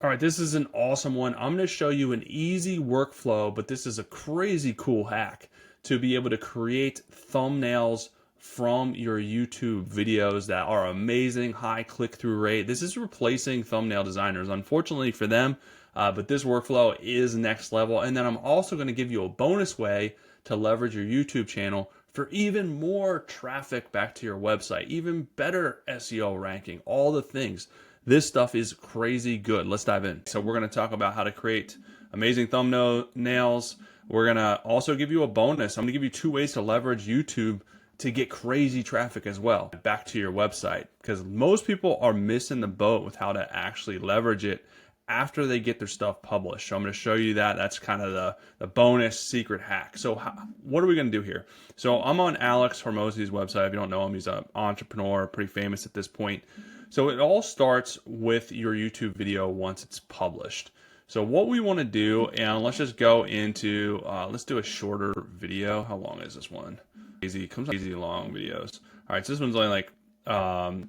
All right, this is an awesome one. I'm going to show you an easy workflow, but this is a crazy cool hack to be able to create thumbnails from your YouTube videos that are amazing, high click-through rate. This is replacing thumbnail designers, unfortunately for them, but this workflow is next level. And then I'm also going to give you a bonus way to leverage your YouTube channel for even more traffic back to your website, even better SEO ranking, all the things. This stuff is crazy good. Let's dive in. So we're going to talk about how to create amazing thumbnails. We're going to also give you a bonus. I'm going to give you 2 ways to leverage YouTube to get crazy traffic as well back to your website, because most people are missing the boat with how to actually leverage it after they get their stuff published. So I'm going to show you that. That's kind of the bonus secret hack. So what are we going to do here? So I'm on Alex Hormozi's website. If you don't know him, he's an entrepreneur, pretty famous at this point. So it all starts with your YouTube video once it's published. So what we want to do, and let's just go into, let's do a shorter video. How long is this one? Easy, comes out easy long videos. All right, so this one's only like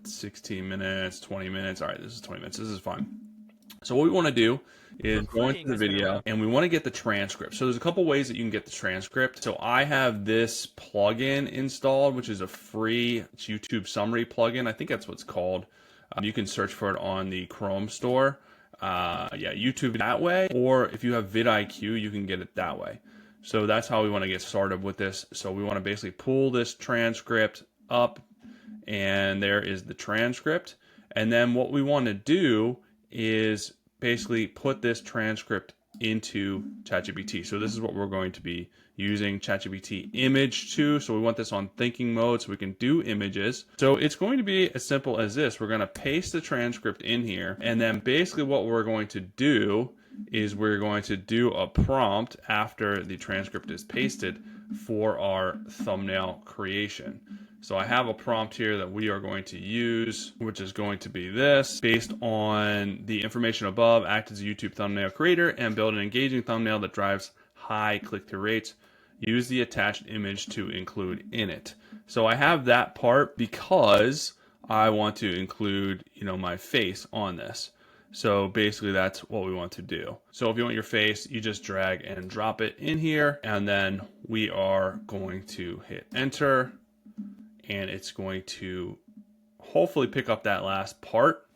16 minutes, 20 minutes. All right, this is 20 minutes. This is fine. So what we want to do is go into the video and we want to get the transcript. So there's a couple ways that you can get the transcript. So I have this plugin installed, which is a free YouTube summary plugin. I think that's what it's called. You can search for it on the Chrome store. Yeah, YouTube that way. Or if you have vidIQ, you can get it that way. So that's how we want to get started with this. So we want to basically pull this transcript up, and there is the transcript. And then what we want to do is basically put this transcript into ChatGPT. So this is what we're going to be using ChatGPT image to. So we want this on thinking mode so we can do images. So it's going to be as simple as this. We're going to paste the transcript in here, and then basically what we're going to do is we're going to do a prompt after the transcript is pasted for our thumbnail creation. So I have a prompt here that we are going to use, which is going to be this: based on the information above, act as a YouTube thumbnail creator and build an engaging thumbnail that drives high click-through rates. Use the attached image to include in it. So I have that part because I want to include, my face on this. So basically that's what we want to do. So if you want your face, you just drag and drop it in here, and then we are going to hit enter, and it's going to hopefully pick up that last part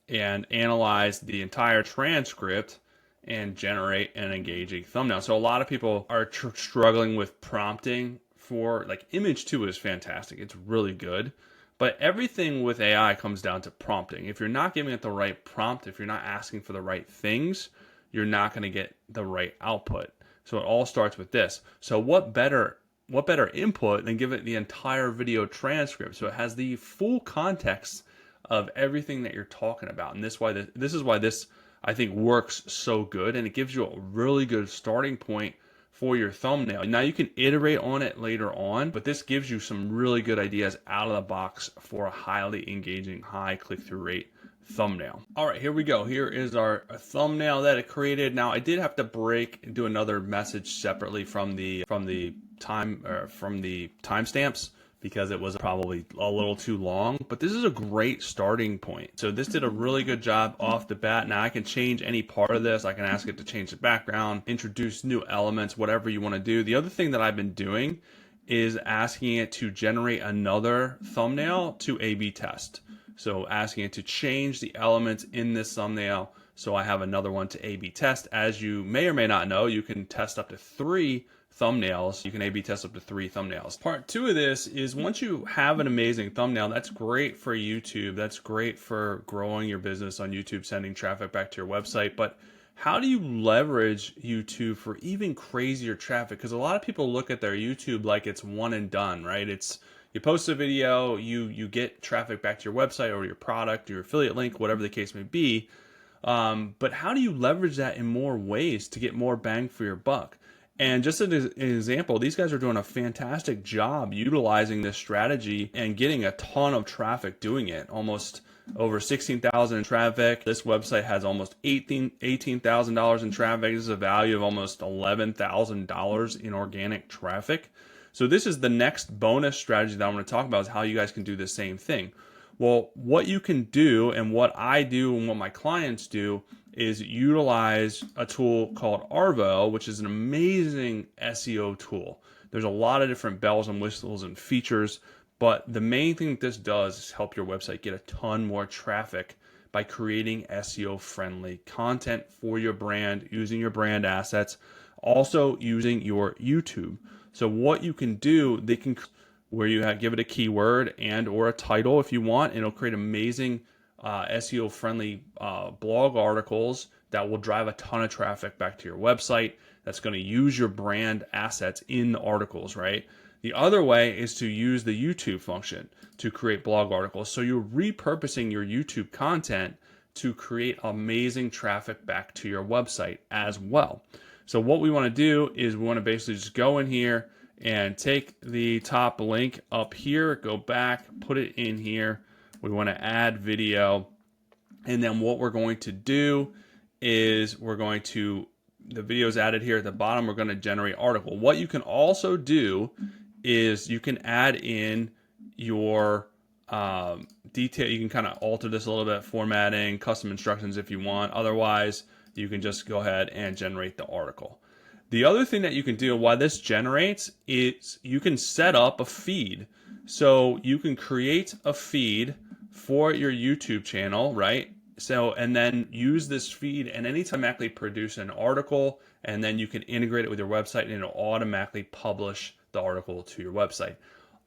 and analyze the entire transcript and generate an engaging thumbnail. So a lot of people are struggling with prompting for, like, image 2 is fantastic. It's really good. But everything with AI comes down to prompting. If you're not giving it the right prompt, if you're not asking for the right things, you're not going to get the right output. So it all starts with this. So what better input than give it the entire video transcript, so it has the full context of everything that you're talking about. And this is why this I think works so good, and it gives you a really good starting point for your thumbnail. Now you can iterate on it later on, but this gives you some really good ideas out of the box for a highly engaging, high click-through rate thumbnail. All right, here we go. Here is our thumbnail that it created. Now I did have to break and do another message separately from the timestamps, because it was probably a little too long, but this is a great starting point. So this did a really good job off the bat. Now I can change any part of this. I can ask it to change the background, introduce new elements, whatever you want to do. The other thing that I've been doing is asking it to generate another thumbnail to A/B test. So asking it to change the elements in this thumbnail, so I have another one to A/B test. As you may or may not know, you can test up to 3 thumbnails. You can A/B test up to 3 thumbnails. Part 2 of this is, once you have an amazing thumbnail, that's great for YouTube. That's great for growing your business on YouTube, sending traffic back to your website. But how do you leverage YouTube for even crazier traffic? Because a lot of people look at their YouTube like it's one and done, right? It's, you post a video, you get traffic back to your website or your product, your affiliate link, whatever the case may be. But how do you leverage that in more ways to get more bang for your buck? And just as an example, these guys are doing a fantastic job utilizing this strategy and getting a ton of traffic doing it. Almost over 16,000 in traffic. This website has almost $18,000 in traffic. This is a value of almost $11,000 in organic traffic. So this is the next bonus strategy that I'm going to talk about, is how you guys can do the same thing. Well, what you can do, and what I do and what my clients do, is utilize a tool called Arvow, which is an amazing SEO tool. There's a lot of different bells and whistles and features, but the main thing that this does is help your website get a ton more traffic by creating SEO friendly content for your brand, using your brand assets, also using your YouTube. So what you can do, they can, where you give it a keyword and or a title if you want, and it'll create amazing SEO friendly blog articles that will drive a ton of traffic back to your website. That's going to use your brand assets in the articles, right? The other way is to use the YouTube function to create blog articles. So you're repurposing your YouTube content to create amazing traffic back to your website as well. So what we want to do is we want to basically just go in here and take the top link up here, go back, put it in here. We want to add video. And then what we're going to do is the video's added here at the bottom, we're going to generate article. What you can also do is you can add in your detail. You can kind of alter this a little bit, formatting, custom instructions if you want. Otherwise, you can just go ahead and generate the article. The other thing that you can do while this generates is you can set up a feed. So you can create a feed for your YouTube channel, right? So, and then use this feed and anytime automatically produce an article, and then you can integrate it with your website and it'll automatically publish the article to your website.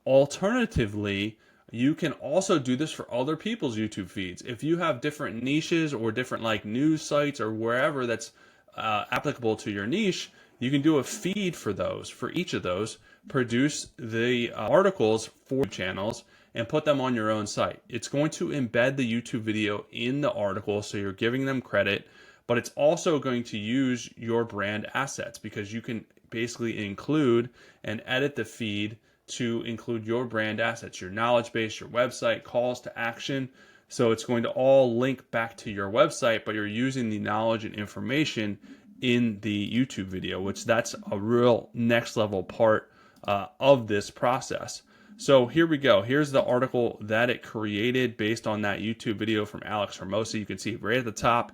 Alternatively, you can also do this for other people's YouTube feeds. If you have different niches or different like news sites or wherever that's applicable to your niche, you can do a feed for those, for each of those, produce the articles for channels and put them on your own site. It's going to embed the YouTube video in the article, so you're giving them credit, but it's also going to use your brand assets because you can basically include and edit the feed to include your brand assets, your knowledge base, your website, calls to action. So it's going to all link back to your website, but you're using the knowledge and information in the YouTube video, which that's a real next level part of this process. So here we go. Here's the article that it created based on that YouTube video from Alex Hermosa. You can see right at the top,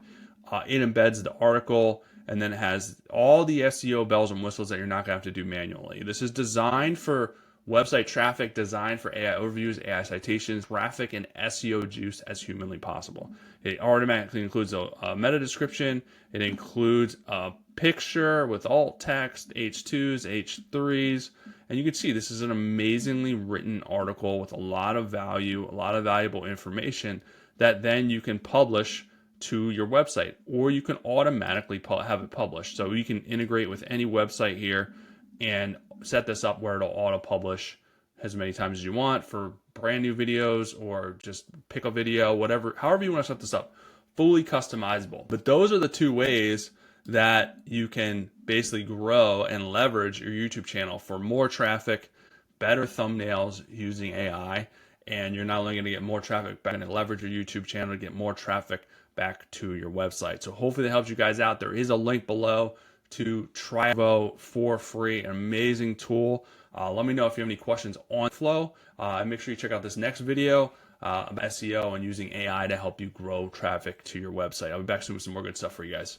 it embeds the article and then it has all the SEO bells and whistles that you're not going to have to do manually. This is designed for website traffic, designed for AI overviews, AI citations, traffic, and SEO juice as humanly possible. It automatically includes a meta description. It includes a picture with alt text, H2s, H3s. And you can see this is an amazingly written article with a lot of value, a lot of valuable information that then you can publish to your website, or you can automatically have it published. So you can integrate with any website here and set this up where it'll auto-publish as many times as you want for brand new videos, or just pick a video, whatever, however you want to set this up, fully customizable. But those are the two ways that you can basically grow and leverage your YouTube channel for more traffic, better thumbnails using AI, and you're not only going to get more traffic back, and leverage your YouTube channel to get more traffic back to your website. So hopefully that helps you guys out. There is a link below to try Arvow for free, an amazing tool. Let me know if you have any questions on Flow, and make sure you check out this next video about SEO and using AI to help you grow traffic to your website. I'll be back soon with some more good stuff for you guys.